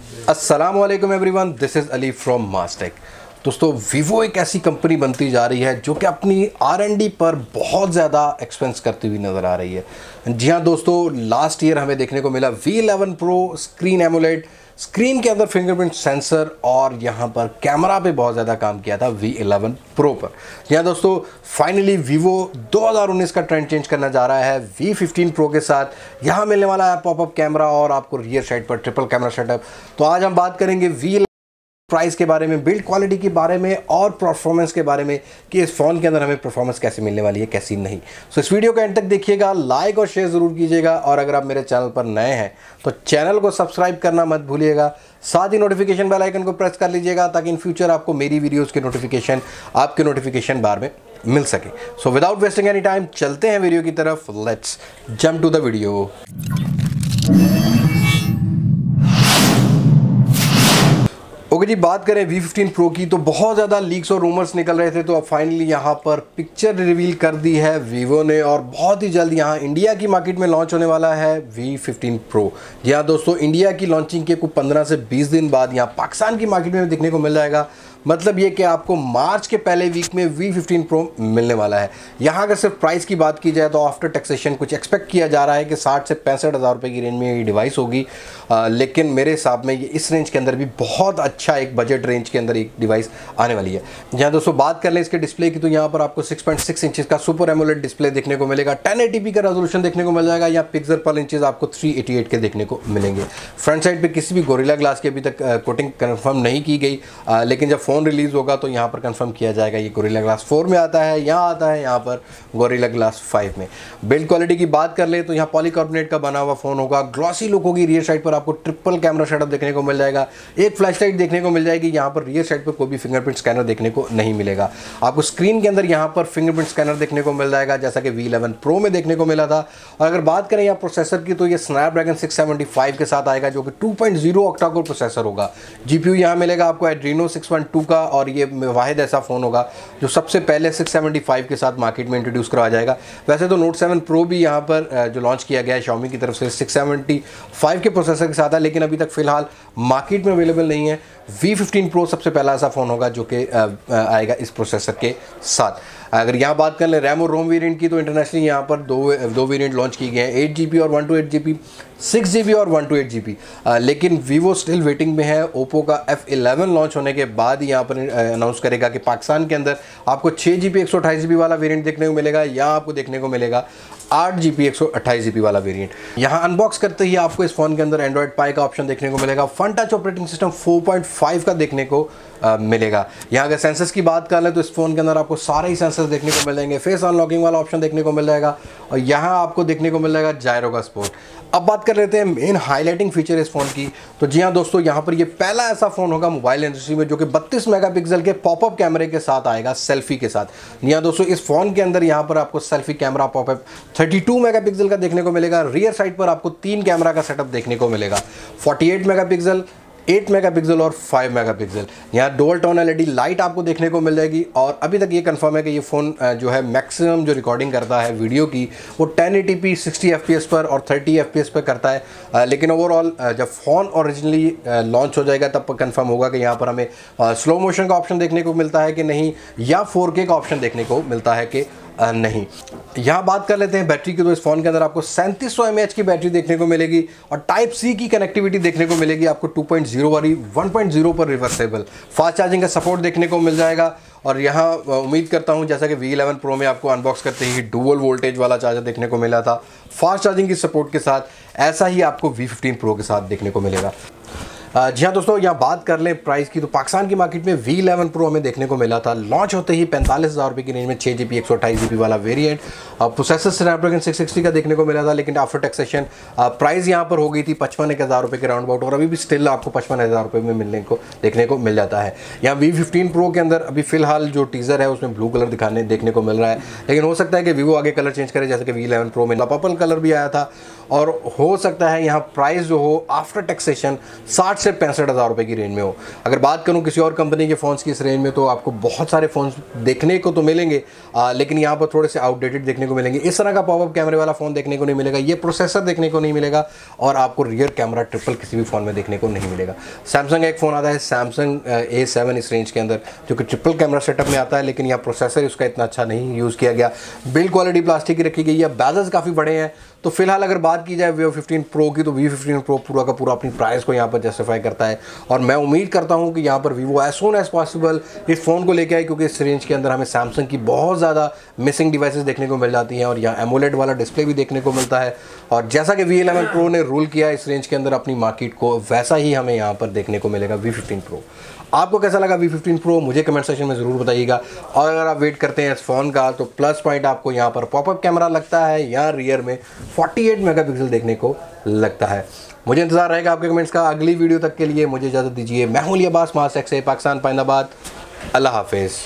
अस्सलामुअलैकुम everyone, this is Ali from Mastek. दोस्तों, Vivo एक ऐसी कंपनी बनती जा रही है जो कि अपनी R&D पर बहुत ज़्यादा एक्सपेंस करती हुई नज़र आ रही है। जी हाँ दोस्तों, लास्ट ईयर हमें देखने को मिला V11 Pro screen AMOLED, screen के अंदर फिंगरप्रिंट सेंसर और यहाँ पर कैमरा पे बहुत ज़्यादा काम किया था V11 Pro पर। यहाँ दोस्तों फाइनली वीवो 2019 का ट्रेंड चेंज करना जा रहा है V15 Pro के साथ। यहाँ मिलने वाला है पॉपअप कैमरा और आपको रियर साइड पर ट्रिपल कैमरा सेटअप। तो आज हम बात करेंगे प्राइस के बारे में, बिल्ड क्वालिटी के बारे में और परफॉर्मेंस के बारे में कि इस फ़ोन के अंदर हमें परफॉर्मेंस कैसे मिलने वाली है, कैसी नहीं। सो इस वीडियो को एंड तक देखिएगा, लाइक और शेयर ज़रूर कीजिएगा और अगर आप मेरे चैनल पर नए हैं तो चैनल को सब्सक्राइब करना मत भूलिएगा। साथ ही नोटिफिकेशन बेल आइकन को प्रेस कर लीजिएगा ताकि इन फ्यूचर आपको मेरी वीडियोज़ की नोटिफिकेशन आपके नोटिफिकेशन बार में मिल सके। So without wasting any time चलते हैं वीडियो की तरफ। Let's jump to the video. Okay जी, बात करें V15 Pro की तो बहुत ज़्यादा लीक्स और रूमर्स निकल रहे थे, तो अब फाइनली यहाँ पर पिक्चर रिवील कर दी है वीवो ने और बहुत ही जल्द यहाँ इंडिया की मार्केट में लॉन्च होने वाला है V15 Pro। जी हाँ दोस्तों, इंडिया की लॉन्चिंग के कुछ 15 से 20 दिन बाद यहाँ पाकिस्तान की मार्केट में देखने को मिल जाएगा। मतलब ये कि आपको मार्च के पहले वीक में V15 Pro मिलने वाला है। यहाँ अगर सिर्फ प्राइस की बात की जाए तो आफ्टर टैक्सेशन कुछ एक्सपेक्ट किया जा रहा है कि 60 से 65 हज़ार रुपये की रेंज में ये डिवाइस होगी, लेकिन मेरे हिसाब में ये इस रेंज के अंदर भी बहुत अच्छा एक बजट रेंज के अंदर एक डिवाइस आने वाली है। जहाँ दोस्तों बात कर लें इसके डिस्प्ले की तो यहाँ पर आपको 6.6 इंचेस का सुपर एमोलेड डिस्प्ले देखने को मिलेगा, 1080p का रेजोल्यूशन देखने को मिल जाएगा। यहाँ पिक्सल पर इंचेस आपको 388 के देखने को मिलेंगे। फ्रंट साइड पे किसी भी गोरिल्ला ग्लास की अभी तक कोटिंग कंफर्म नहीं की गई, लेकिन जब फ़ोन रिलीज़ होगा तो यहाँ पर कंफर्म किया जाएगा। ये गोरिल्ला ग्लास 4 में आता है, यहाँ आता है यहाँ पर गोरिल्ला ग्लास 5 में। बिल्ड क्वालिटी की बात कर ले तो यहाँ पॉलीकार्बोनेट का बना हुआ फ़ोन होगा, ग्लॉसी लुक होगी। रियर साइड पर आपको ट्रिपल कैमरा सेटअप देखने को मिल जाएगा, एक फ्लैश लाइट देखने को मिल जाएगी। यहाँ पर रियर साइड पर कोई भी फिंगरप्रिंट स्कैनर देखने को नहीं मिलेगा। आपको स्क्रीन के अंदर यहाँ पर फिंगरप्रिंट स्कैनर देखने को मिल जाएगा जैसा कि V11 Pro में देखने को मिला था। और अगर बात करें यहाँ प्रोसेसर की तो ये स्नैपड्रैगन 675 के साथ आएगा जो कि 2.0 ऑक्टा कोर प्रोसेसर होगा। GPU यहाँ मिलेगा आपको एड्रीनो 612 का और ये वाहिद ऐसा फ़ोन होगा जो सबसे पहले 675 के साथ मार्केट में इंट्रोड्यूस करवाया जाएगा। वैसे तो Note 7 Pro भी यहाँ पर जो लॉन्च किया गया है Xiaomi की तरफ से 675 के प्रोसेसर के साथ है, लेकिन अभी तक फ़िलहाल मार्केट में अवेलेबल नहीं है। V15 Pro सबसे पहला ऐसा फ़ोन होगा जो कि आएगा इस प्रोसेसर के साथ। अगर यहाँ बात कर लें रैम और रोम वेरिएंट की तो इंटरनेशनली यहाँ पर दो वेरिएंट लॉन्च किए गए हैं, 8GB और 128GB, 6GB और 128GB। लेकिन वीवो स्टिल वेटिंग में है। ओप्पो का F11 लॉन्च होने के बाद यहाँ पर अनाउंस करेगा कि पाकिस्तान के अंदर आपको 6GB 128GB वाला वेरिएंट देखने को मिलेगा, यहाँ आपको देखने को मिलेगा 8GB 128GB वाला वेरिएंट। यहाँ अनबॉक्स करते ही आपको इस फ़ोन के अंदर एंड्रॉयड पाई का ऑप्शन देखने को मिलेगा, फन टच ऑपरेटिंग सिस्टम 4.5 का देखने को मिलेगा। यहाँ अगर सेंसर्स की बात कर लें तो इस फ़ोन के अंदर आपको सारे ही सेंसर्स देखने को मिल जाएंगे। फेस अनलॉकिंग वाला ऑप्शन देखने को मिल जाएगा और यहाँ आपको देखने को मिल जाएगा जायरो का सपोर्ट। अब बात कर लेते हैं मेन हाईलाइटिंग फीचर इस फ़ोन की। तो जी हाँ दोस्तों, यहाँ पर ये पहला ऐसा फ़ोन होगा मोबाइल इंडस्ट्री में जो कि 32 मेगापिक्सल के पॉपअप कैमरे के साथ आएगा, सेल्फी के साथ। जी हाँ दोस्तों, इस फ़ोन के अंदर यहाँ पर आपको सेल्फी कैमरा पॉपअप 32 मेगापिक्सल का देखने को मिलेगा। रियर साइड पर आपको 3 कैमरा का सेटअप देखने को मिलेगा, 48 मेगापिक्सल, 8 मेगापिक्सल और 5 मेगापिक्सल। यहाँ डुअल टोन LED लाइट आपको देखने को मिल जाएगी। और अभी तक ये कंफर्म है कि ये फ़ोन जो है मैक्सिमम जो रिकॉर्डिंग करता है वीडियो की वो 1080p 60 FPS पर और 30 FPS पर करता है। लेकिन ओवरऑल जब फ़ोन ओरिजिनली लॉन्च हो जाएगा तब कंफर्म होगा कि यहाँ पर हमें स्लो मोशन का ऑप्शन देखने को मिलता है कि नहीं, या 4K का ऑप्शन देखने को मिलता है कि नहीं। यहाँ बात कर लेते हैं बैटरी की तो इस फ़ोन के अंदर आपको 3700 mAh की बैटरी देखने को मिलेगी और टाइप C की कनेक्टिविटी देखने को मिलेगी आपको 2.0 वाली, 1.0 पर रिवर्सेबल फास्ट चार्जिंग का सपोर्ट देखने को मिल जाएगा। और यहाँ उम्मीद करता हूँ जैसा कि V11 Pro में आपको अनबॉक्स करते ही डुअल वोल्टेज वाला चार्जर देखने को मिला था फास्ट चार्जिंग की सपोर्ट के साथ, ऐसा ही आपको V15 Pro के साथ देखने को मिलेगा। जी हाँ दोस्तों, यहाँ बात कर लें प्राइस की तो पाकिस्तान की मार्केट में V11 Pro हमें देखने को मिला था लॉन्च होते ही 45,000 रुपये की रेंज में 6GB 128GB वाला वेरिएंट। प्रोसेसर स्नैपड्रैगन 660 का देखने को मिला था, लेकिन आफ्टर टैक्सेशन प्राइस यहाँ पर हो गई थी 55,000 रुपये के राउंड अबाउट, और अभी भी स्टिल आपको 55,000 रुपये में मिलने को देखने को मिल जाता है। यहाँ V15 Pro के अंदर अभी फिलहाल जो टीज़र है उसमें ब्लू कलर देखने को मिल रहा है, लेकिन हो सकता है कि वीवो आगे कलर चेंज करे जैसे कि V11 Pro में पर्पल कलर भी आया था। और हो सकता है यहाँ प्राइस जो हो आफ्टर टैक्सेशन 60 से 65,000 रुपये की रेंज में हो। अगर बात करूं किसी और कंपनी के फ़ोन्स की इस रेंज में, तो आपको बहुत सारे फ़ोन्स देखने को तो मिलेंगे, लेकिन यहाँ पर थोड़े से आउटडेटेड देखने को मिलेंगे। इस तरह का पॉपअप कैमरे वाला फ़ोन देखने को नहीं मिलेगा, ये प्रोसेसर देखने को नहीं मिलेगा, और आपको रियर कैमरा ट्रिपल किसी भी फ़ोन में देखने को नहीं मिलेगा। सैमसंग का एक फ़ोन आता है सैमसंग A7 इस रेंज के अंदर, जो कि ट्रिपल कैमरा सेटअप में आता है, लेकिन यहाँ प्रोसेसर उसका इतना अच्छा नहीं यूज़ किया गया। बिल्ड क्वालिटी प्लास्टिक की रखी गई है, बेजल्स काफ़ी बड़े हैं। तो फिलहाल अगर बात की जाए Vivo 15 Pro की, तो Vivo 15 Pro पूरा का पूरा अपनी प्राइस को यहाँ पर जस्टिफाई करता है, और मैं उम्मीद करता हूँ कि यहाँ पर Vivo as soon as possible इस फ़ोन को लेके आए, क्योंकि इस रेंज के अंदर हमें सैमसंग की बहुत ज़्यादा मिसिंग डिवाइसेस देखने को मिल जाती हैं, और यहाँ एमोलेड वाला डिस्प्ले भी देखने को मिलता है। और जैसा कि V11 Pro ने रूल किया इस रेंज के अंदर अपनी मार्केट को, वैसा ही हमें यहाँ पर देखने को मिलेगा Vivo 15 Pro। आपको कैसा लगा Vivo 15 Pro मुझे कमेंट सेक्शन में ज़रूर बताइएगा। और अगर आप वेट करते हैं इस फ़ोन का, तो प्लस पॉइंट आपको यहाँ पर पॉपअप कैमरा लगता है, यहाँ रियर में 48 मेगापिक्सल देखने को लगता है। मुझे इंतजार रहेगा आपके कमेंट्स का। अगली वीडियो तक के लिए मुझे इजाज़त दीजिए। मैं हूं अली अब्बास, मास से पाकिस्तान, पाइंदाबाद। अल्लाह हाफिज़।